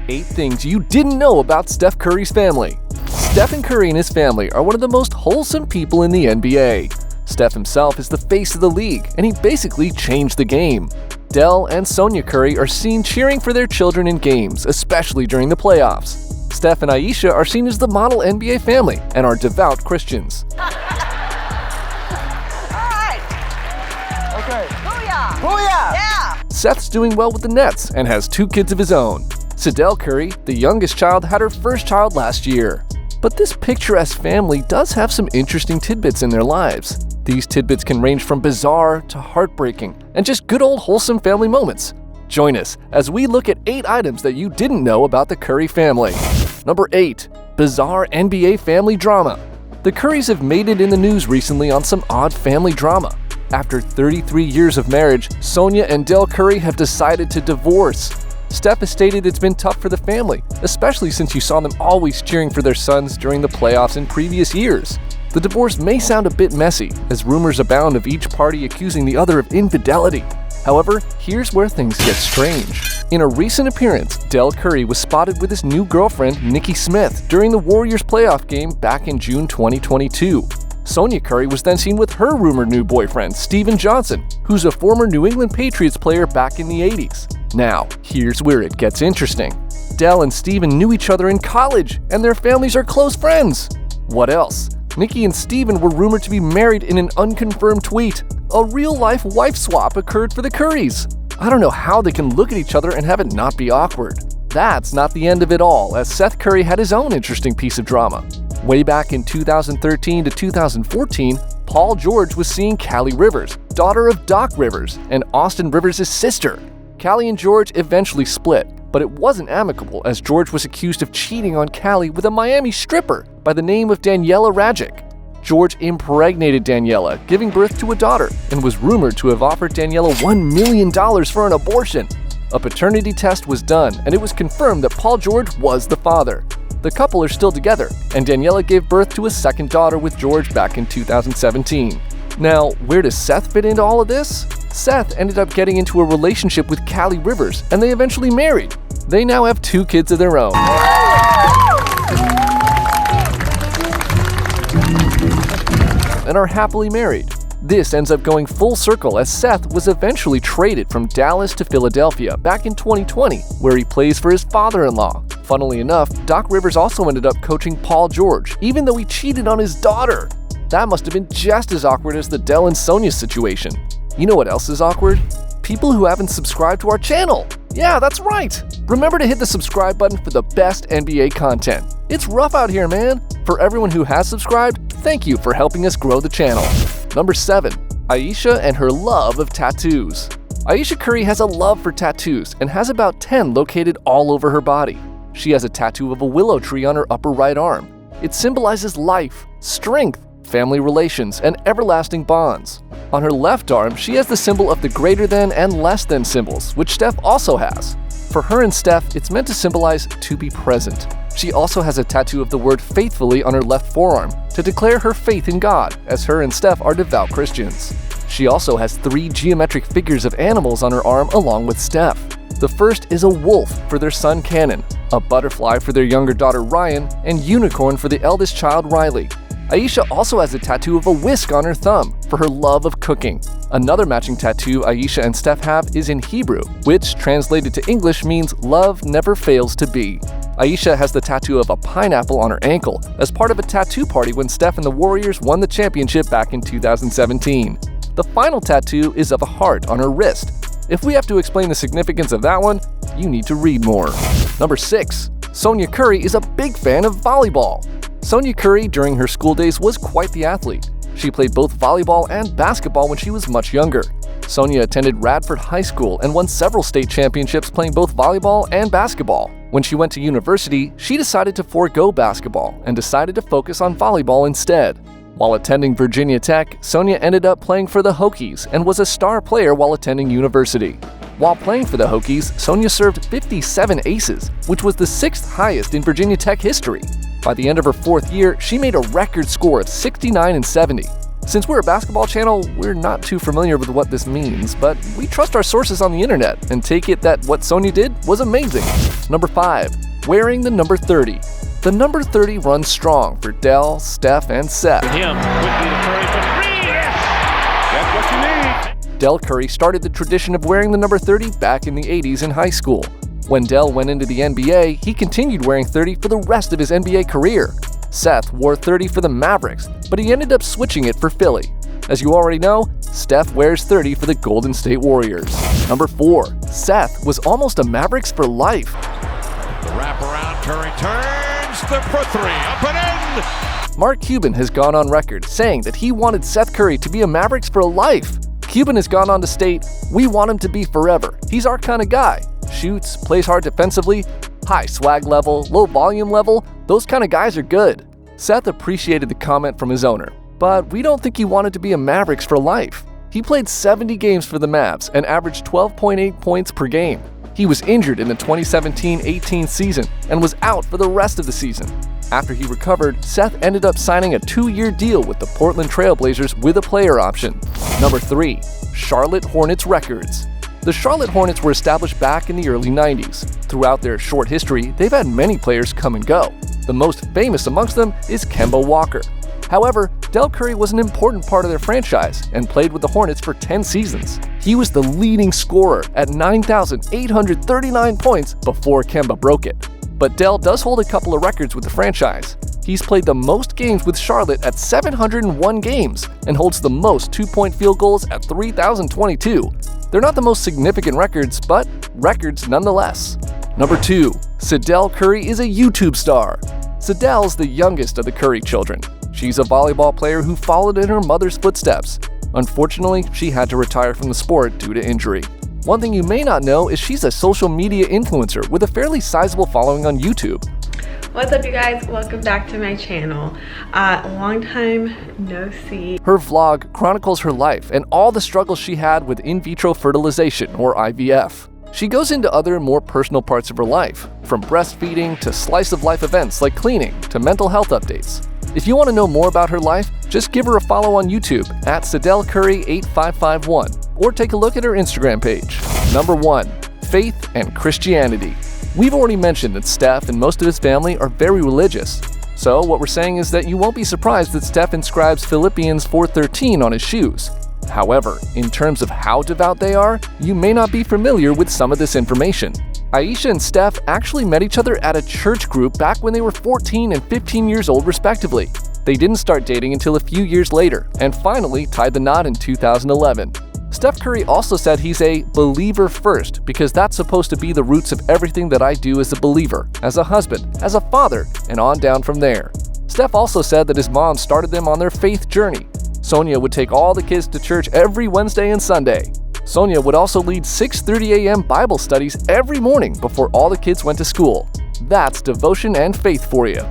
8 things you didn't know about Steph Curry's family. Stephen Curry and his family are one of the most wholesome people in the NBA. Steph himself is the face of the league, and he basically changed the game. Dell and Sonya Curry are seen cheering for their children in games, especially during the playoffs. Steph and Ayesha are seen as the model NBA family and are devout Christians. Booyah! Yeah! Seth's doing well with the Nets and has 2 kids of his own. Sydel Curry, the youngest child, had her first child last year. But this picturesque family does have some interesting tidbits in their lives. These tidbits can range from bizarre to heartbreaking and just good old wholesome family moments. Join us as we look at 8 items that you didn't know about the Curry family. Number 8. Bizarre NBA family drama. The Currys have made it in the news recently on some odd family drama. After 33 years of marriage, Sonya and Dell Curry have decided to divorce. Steph has stated it's been tough for the family, especially since you saw them always cheering for their sons during the playoffs in previous years. The divorce may sound a bit messy, as rumors abound of each party accusing the other of infidelity. However, here's where things get strange. In a recent appearance, Dell Curry was spotted with his new girlfriend, Nikki Smith, during the Warriors playoff game back in June 2022. Sonya Curry was then seen with her rumored new boyfriend, Steven Johnson, who's a former New England Patriots player back in the 80s. Now, here's where it gets interesting. Dell and Steven knew each other in college, and their families are close friends. What else? Nikki and Steven were rumored to be married in an unconfirmed tweet. A real-life wife swap occurred for the Currys. I don't know how they can look at each other and have it not be awkward. That's not the end of it all, as Seth Curry had his own interesting piece of drama. Way back in 2013 to 2014, Paul George was seeing Callie Rivers, daughter of Doc Rivers, and Austin Rivers' sister. Callie and George eventually split, but it wasn't amicable as George was accused of cheating on Callie with a Miami stripper by the name of Daniela Rajic. George impregnated Daniela, giving birth to a daughter, and was rumored to have offered Daniela $1 million for an abortion. A paternity test was done, and it was confirmed that Paul George was the father. The couple are still together, and Daniela gave birth to a second daughter with George back in 2017. Now, where does Seth fit into all of this? Seth ended up getting into a relationship with Callie Rivers, and they eventually married. They now have 2 kids of their own. And are happily married. This ends up going full circle as Seth was eventually traded from Dallas to Philadelphia back in 2020, where he plays for his father-in-law. Funnily enough, Doc Rivers also ended up coaching Paul George, even though he cheated on his daughter. That must have been just as awkward as the Dell and Sonya situation. You know what else is awkward? People who haven't subscribed to our channel. Yeah, that's right. Remember to hit the subscribe button for the best NBA content. It's rough out here, man. For everyone who has subscribed, thank you for helping us grow the channel. Number 7. Ayesha and her love of tattoos. Ayesha Curry has a love for tattoos and has about 10 located all over her body. She has a tattoo of a willow tree on her upper right arm. It symbolizes life, strength, family relations, and everlasting bonds. On her left arm, she has the symbol of the greater than and less than symbols, which Steph also has. For her and Steph, it's meant to symbolize to be present. She also has a tattoo of the word faithfully on her left forearm to declare her faith in God, as her and Steph are devout Christians. She also has 3 geometric figures of animals on her arm along with Steph. The first is a wolf for their son CANON, a butterfly for their younger daughter Ryan, and unicorn for the eldest child Riley. Ayesha also has a tattoo of a whisk on her thumb for her love of cooking. Another matching tattoo Ayesha and Steph have is in Hebrew, which translated to English means love never fails to be. Ayesha has the tattoo of a pineapple on her ankle as part of a tattoo party when Steph and the Warriors won the championship back in 2017. The final tattoo is of a heart on her wrist. If we have to explain the significance of that one, you need to read more. Number 6. Sonya Curry is a big fan of volleyball. Sonya Curry, during her school days, was quite the athlete. She played both volleyball and basketball when she was much younger. Sonya attended Radford High School and won several state championships playing both volleyball and basketball. When she went to university, she decided to forego basketball and decided to focus on volleyball instead. While attending Virginia Tech, Sonya ended up playing for the Hokies and was a star player while attending university. While playing for the Hokies, Sonya served 57 aces, which was the 6th highest in Virginia Tech history. By the end of her 4th year, she made a record score of 69 and 70. Since we're a basketball channel, we're not too familiar with what this means, but we trust our sources on the internet and take it that what Sonya did was amazing. Number 5. Wearing the number 30. The number 30 runs strong for Dell, Steph, and Seth. Him would be the Curry for 3. Yes! That's what you need. Dell Curry started the tradition of wearing the number 30 back in the 80s in high school. When Dell went into the NBA, he continued wearing 30 for the rest of his NBA career. Seth wore 30 for the Mavericks, but he ended up switching it for Philly. As you already know, Steph wears 30 for the Golden State Warriors. Number 4. Seth was almost a Mavericks for life. The wraparound, Curry turns for 3, up and in! Mark Cuban has gone on record saying that he wanted Seth Curry to be a Mavericks for life. Cuban has gone on to state, "We want him to be forever. He's our kind of guy. Shoots, plays hard defensively, high swag level, low volume level, those kind of guys are good." Seth appreciated the comment from his owner, but we don't think he wanted to be a Mavericks for life. He played 70 games for the Mavs and averaged 12.8 points per game. He was injured in the 2017-18 season and was out for the rest of the season. After he recovered, Seth ended up signing a 2-year deal with the Portland Trail Blazers with a player option. Number 3. Charlotte Hornets records. The Charlotte Hornets were established back in the early 90s. Throughout their short history, they've had many players come and go. The most famous amongst them is Kemba Walker. However, Sydel Curry was an important part of their franchise and played with the Hornets for 10 seasons. He was the leading scorer at 9,839 points before Kemba broke it. But Dell does hold a couple of records with the franchise. He's played the most games with Charlotte at 701 games and holds the most 2-point field goals at 3,022. They're not the most significant records, but records nonetheless. Number 2. Sydel Curry is a YouTube star. Sydel's the youngest of the Curry children. She's a volleyball player who followed in her mother's footsteps. Unfortunately, she had to retire from the sport due to injury. One thing you may not know is she's a social media influencer with a fairly sizable following on YouTube. What's up, you guys? Welcome back to my channel. Long time no see. Her vlog chronicles her life and all the struggles she had with in vitro fertilization, or IVF. She goes into other, more personal parts of her life, from breastfeeding to slice-of-life events like cleaning to mental health updates. If you want to know more about her life, just give her a follow on YouTube at Sydel Curry 8551 or take a look at her Instagram page. Number 1. Faith and Christianity. We've already mentioned that Steph and most of his family are very religious. So what we're saying is that you won't be surprised that Steph inscribes Philippians 4:13 on his shoes. However, in terms of how devout they are, you may not be familiar with some of this information. Ayesha and Steph actually met each other at a church group back when they were 14 and 15 years old respectively. They didn't start dating until a few years later, and finally tied the knot in 2011. Steph Curry also said he's a believer first because that's supposed to be the roots of everything that I do as a believer, as a husband, as a father, and on down from there. Steph also said that his mom started them on their faith journey. Sonya would take all the kids to church every Wednesday and Sunday. Sonya would also lead 6:30 a.m. Bible studies every morning before all the kids went to school. That's devotion and faith for you.